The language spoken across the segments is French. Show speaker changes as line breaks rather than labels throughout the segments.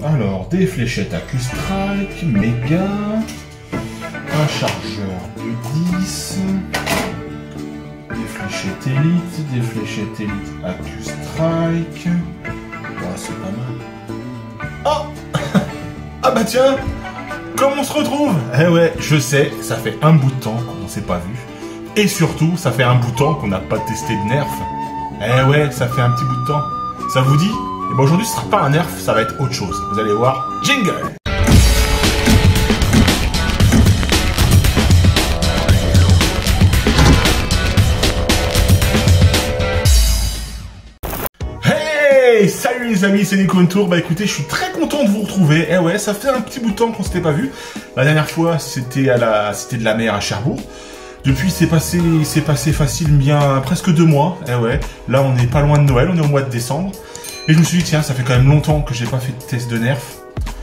Alors, des fléchettes à Q-Strike, méga, un chargeur de 10, des fléchettes élite à Q-Strike. Oh, c'est pas mal. Oh ah bah tiens, comme on se retrouve. Eh ouais, je sais, ça fait un bout de temps qu'on ne s'est pas vu. Et surtout, ça fait un bout de temps qu'on n'a pas testé de nerf. Eh ouais, ça fait un petit bout de temps. Ça vous dit? Et ben aujourd'hui, ce sera pas un nerf, ça va être autre chose. Vous allez voir. Jingle! Hey! Salut les amis, c'est Nico Tour. Bah écoutez, je suis très content de vous retrouver. Eh ouais, ça fait un petit bout de temps qu'on s'était pas vu. La dernière fois, c'était à la Cité de la Mer à Cherbourg. Depuis, c'est passé facile bien presque 2 mois. Eh ouais, là on est pas loin de Noël, on est au mois de décembre. Et je me suis dit, tiens, ça fait quand même longtemps que j'ai pas fait de test de nerf.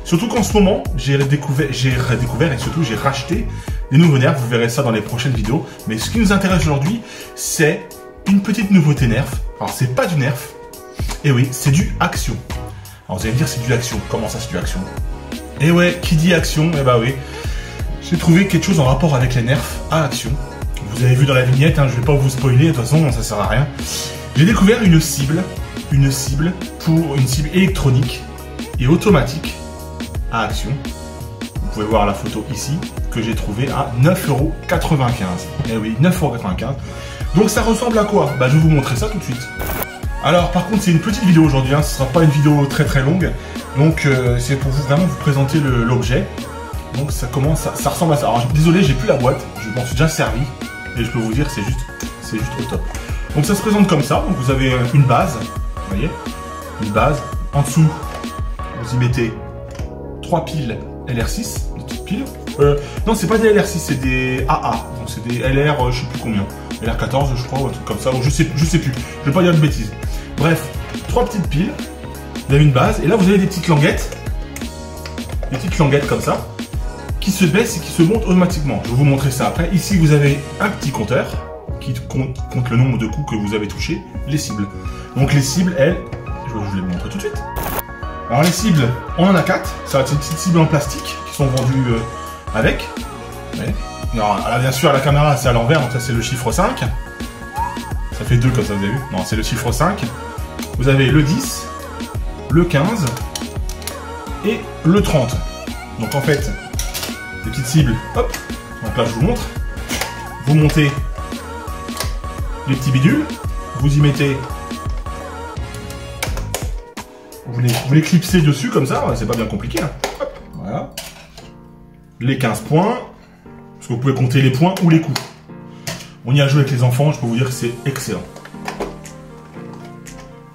Surtout qu'en ce moment, j'ai redécouvert et surtout j'ai racheté des nouveaux nerfs. Vous verrez ça dans les prochaines vidéos. Mais ce qui nous intéresse aujourd'hui, c'est une petite nouveauté nerf. Alors c'est pas du nerf. Et oui, c'est du action. Alors vous allez me dire, c'est du action. Comment ça, c'est du action? Et ouais, qui dit action, eh bah oui. J'ai trouvé quelque chose en rapport avec les nerfs à action. Vous avez vu dans la vignette, hein, je vais pas vous spoiler, de toute façon ça sert à rien. J'ai découvert une cible électronique et automatique à action. Vous pouvez voir la photo ici, que j'ai trouvé à 9,95 €. Eh oui, 9,95 €. Donc ça ressemble à quoi? Bah je vais vous montrer ça tout de suite. Alors par contre c'est une petite vidéo aujourd'hui, hein, ce sera pas une vidéo très longue. Donc c'est pour vraiment vous présenter l'objet. Donc ça commence, ça ressemble à ça. Alors désolé, j'ai plus la boîte, je m'en suis déjà servi. Et je peux vous dire, c'est juste au top. Donc ça se présente comme ça. Donc vous avez une base, vous voyez, une base. En dessous, vous y mettez 3 piles LR6, des petites piles. Non, c'est pas des LR6, c'est des AA. Donc c'est des LR, je sais plus combien. LR14, je crois, ou un truc comme ça. Ou je sais plus. Je vais pas dire de bêtises. Bref, 3 petites piles. Vous avez une base. Et là, vous avez des petites languettes. Des petites languettes comme ça, qui se baisse et qui se monte automatiquement. Je vais vous montrer ça après. Ici, vous avez un petit compteur qui compte le nombre de coups que vous avez touché les cibles. Donc les cibles, elles, je vais vous les montrer tout de suite. Alors les cibles, on en a 4. Ça va être des petites cibles en plastique qui sont vendues avec. Ouais. Non, là bien sûr, à la caméra, c'est à l'envers, donc ça c'est le chiffre 5. Ça fait 2 comme ça, vous avez vu? Non, c'est le chiffre 5. Vous avez le 10, le 15 et le 30. Donc en fait, des petites cibles, hop, donc là je vous montre, vous montez les petits bidules, vous y mettez, vous les clipsez dessus comme ça, c'est pas bien compliqué, hein. Hop, voilà, les 15 points, parce que vous pouvez compter les points ou les coups. On y a joué avec les enfants, je peux vous dire que c'est excellent.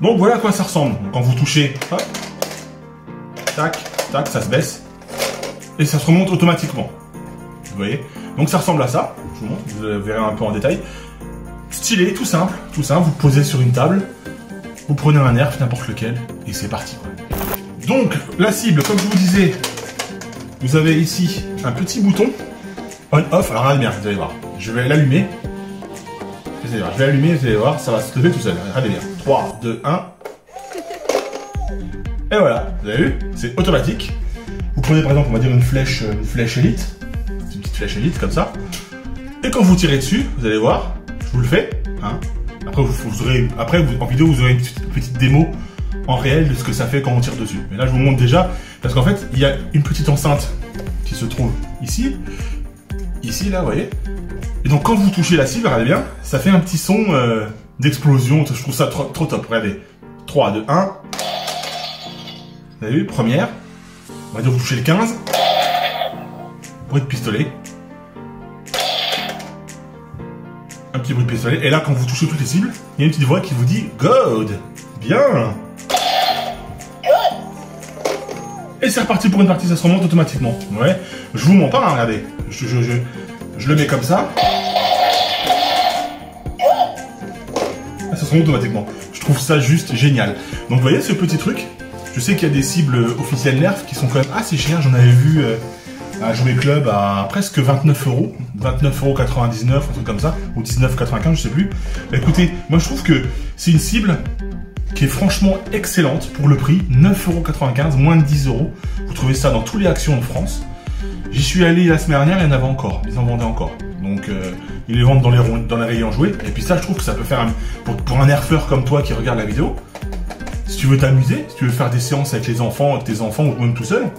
Donc voilà à quoi ça ressemble. Donc, quand vous touchez, hop, tac, tac, ça se baisse. Et ça se remonte automatiquement. Vous voyez? Donc ça ressemble à ça. Je vous montre, vous verrez un peu en détail. Stylé, tout simple. Vous posez sur une table, vous prenez un nerf, n'importe lequel, et c'est parti. Donc la cible, comme je vous disais, vous avez ici un petit bouton on-off. Alors regardez bien, vous allez voir. Je vais l'allumer. Je vais l'allumer, vous allez voir, ça va se lever tout seul. Regardez bien. 3, 2, 1. Et voilà, vous avez vu? C'est automatique. Vous prenez par exemple, on va dire une flèche élite, une petite flèche élite comme ça, et quand vous tirez dessus, vous allez voir, je vous le fais, hein. Après, en vidéo, vous aurez une petite démo en réel de ce que ça fait quand on tire dessus. Mais là, je vous montre déjà, parce qu'en fait, il y a une petite enceinte qui se trouve ici, là, vous voyez. Et donc, quand vous touchez la cible, regardez bien, ça fait un petit son d'explosion. Je trouve ça trop top. Regardez, 3, 2, 1. Vous avez vu, première. On va dire vous touchez le 15. Bruit de pistolet. Un petit bruit de pistolet. Et là, quand vous touchez toutes les cibles, il y a une petite voix qui vous dit « Good !» Bien. Et c'est reparti pour une partie, ça se remonte automatiquement. Ouais. Je vous mens pas, hein, regardez. Je le mets comme ça. Ah, ça se remonte automatiquement. Je trouve ça juste génial. Donc vous voyez ce petit truc? Je sais qu'il y a des cibles officielles Nerf qui sont quand même assez chères. J'en avais vu à Jouer Club à presque 29 €. 29,99 €, un truc comme ça. Ou 19,95 €, je sais plus. Bah, écoutez, moi je trouve que c'est une cible qui est franchement excellente pour le prix, 9,95 €, moins de 10 €. Vous trouvez ça dans tous les actions de France. J'y suis allé la semaine dernière, il y en avait encore, ils en vendaient encore. Donc ils les vendent dans les rayons jouets. Et puis ça, je trouve que ça peut faire, pour un nerfeur comme toi qui regarde la vidéo, si tu veux t'amuser, si tu veux faire des séances avec les enfants, avec tes enfants ou même tout seul,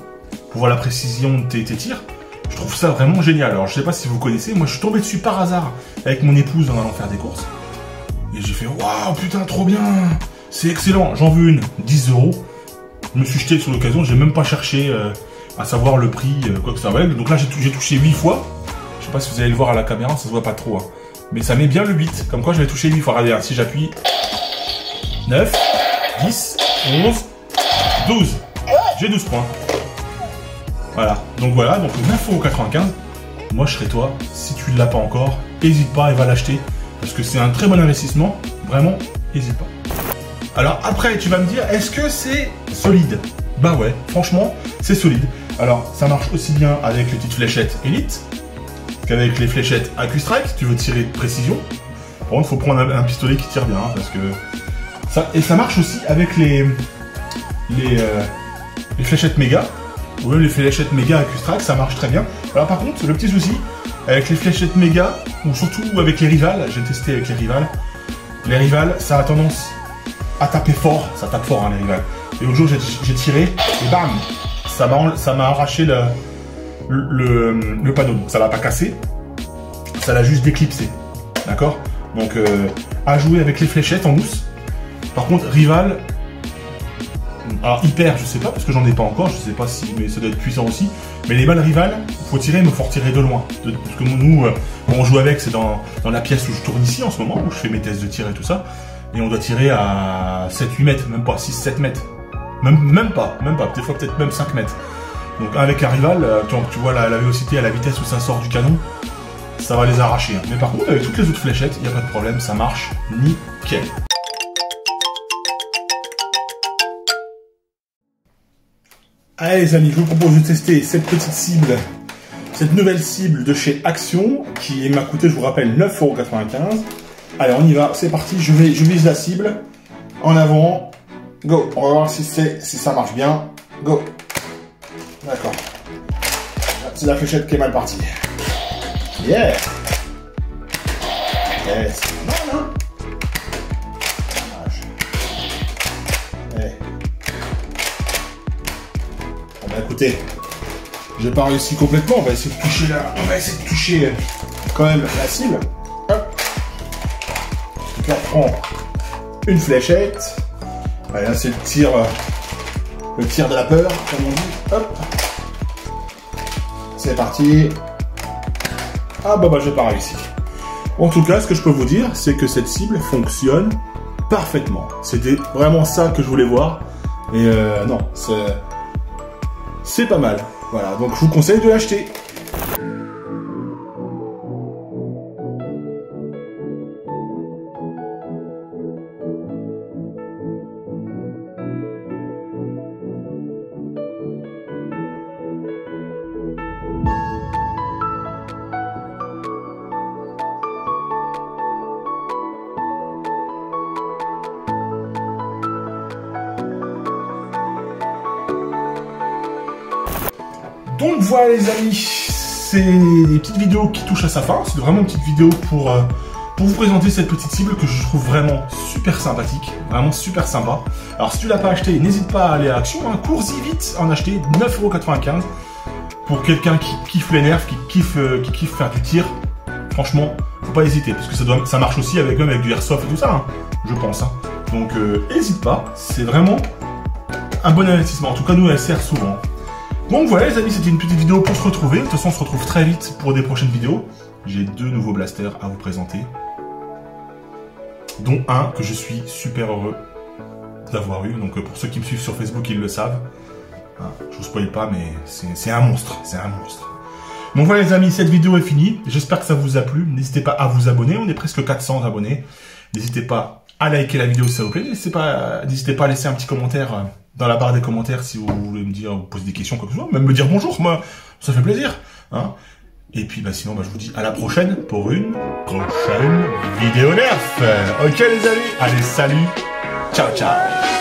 pour voir la précision de tes tirs, je trouve ça vraiment génial. Alors je sais pas si vous connaissez, moi je suis tombé dessus par hasard avec mon épouse en allant faire des courses. Et j'ai fait waouh putain trop bien, c'est excellent, j'en veux une, 10 €. Je me suis jeté sur l'occasion, j'ai même pas cherché à savoir le prix, quoi que ça valait. Donc là j'ai touché 8 fois. Je sais pas si vous allez le voir à la caméra, ça se voit pas trop. Hein. Mais ça met bien le beat, comme quoi je l'ai touché 8 fois. Regardez, hein, si j'appuie 9, 10, 11, 12. J'ai 12 points. Voilà, donc 9,95 €. Moi je serais toi, si tu ne l'as pas encore, n'hésite pas et va l'acheter. Parce que c'est un très bon investissement, vraiment, n'hésite pas. Alors après, tu vas me dire, est-ce que c'est solide? Bah ouais, franchement, c'est solide. Alors, ça marche aussi bien avec les petites fléchettes Elite qu'avec les fléchettes AccuStrike, si tu veux tirer de précision. Par contre, il faut prendre un pistolet qui tire bien, hein, parce que... ça marche aussi avec les fléchettes méga, ou même les fléchettes méga AccuStrike, ça marche très bien. Alors par contre, le petit souci, avec les fléchettes méga, ou surtout avec les rivales, j'ai testé avec les rivales. Les rivales, ça a tendance à taper fort, ça tape fort hein, les rivales. Et l'autre jour, j'ai tiré, et bam, ça m'a arraché le panneau. Donc ça l'a pas cassé, ça l'a juste déclipsé. D'accord? Donc à jouer avec les fléchettes en mousse. Par contre, rival, alors hyper, je sais pas, parce que j'en ai pas encore, je sais pas si, mais ça doit être puissant aussi. Mais les balles rivales, faut tirer, mais faut retirer de loin. Parce que nous, on joue avec, c'est dans la pièce où je tourne ici en ce moment, où je fais mes tests de tir et tout ça. Et on doit tirer à 7-8 mètres, même pas 6-7 mètres. Même pas, des fois peut-être même 5 mètres. Donc avec un rival, tu vois la vélocité à la vitesse où ça sort du canon, ça va les arracher. Mais par contre, avec toutes les autres fléchettes, il n'y a pas de problème, ça marche nickel. Allez les amis, je vous propose de tester cette petite cible, cette nouvelle cible de chez Action, qui m'a coûté, je vous rappelle, 9,95 €. Allez, on y va, c'est parti, je vise la cible, en avant, go, on va voir si ça marche bien, go. D'accord, c'est la fléchette qui est mal partie. Yeah. Yes. Non. Hey. Bon bah écoutez, j'ai pas réussi complètement, on va essayer de toucher quand même la cible. Hop. Donc là, on prend une fléchette. Allez, là c'est le tir de la peur, comme on dit. Hop. C'est parti. Ah bah j'ai pas réussi. En tout cas, ce que je peux vous dire, c'est que cette cible fonctionne parfaitement. C'était vraiment ça que je voulais voir. Et non, c'est pas mal. Voilà, donc je vous conseille de l'acheter. Donc voilà les amis, c'est des petites vidéos qui touchent à sa fin. C'est vraiment une petite vidéo pour vous présenter cette petite cible que je trouve vraiment super sympathique, vraiment super sympa. Alors si tu l'as pas acheté, n'hésite pas à aller à Action, hein, cours-y vite en acheter, 9,95 € pour quelqu'un qui kiffe les nerfs, qui kiffe faire du tir. Franchement, faut pas hésiter parce que ça marche aussi avec du airsoft et tout ça, hein, je pense. Hein. Donc n'hésite pas, c'est vraiment un bon investissement. En tout cas, nous, elle sert souvent. Donc voilà les amis, c'était une petite vidéo pour se retrouver. De toute façon, on se retrouve très vite pour des prochaines vidéos. J'ai 2 nouveaux blasters à vous présenter. Dont un que je suis super heureux d'avoir eu. Donc pour ceux qui me suivent sur Facebook, ils le savent. Hein, je vous spoil pas, mais c'est un monstre. C'est un monstre. Donc voilà les amis, cette vidéo est finie. J'espère que ça vous a plu. N'hésitez pas à vous abonner. On est presque 400 abonnés. N'hésitez pas à liker la vidéo si ça vous plaît. N'hésitez pas à laisser un petit commentaire dans la barre des commentaires si vous voulez me dire, vous poser des questions, quoi que ce soit. Même me dire bonjour, moi, ça fait plaisir. Hein. Et puis sinon, je vous dis à la prochaine pour une prochaine vidéo nerf. Ok les amis, allez, salut. Ciao, ciao.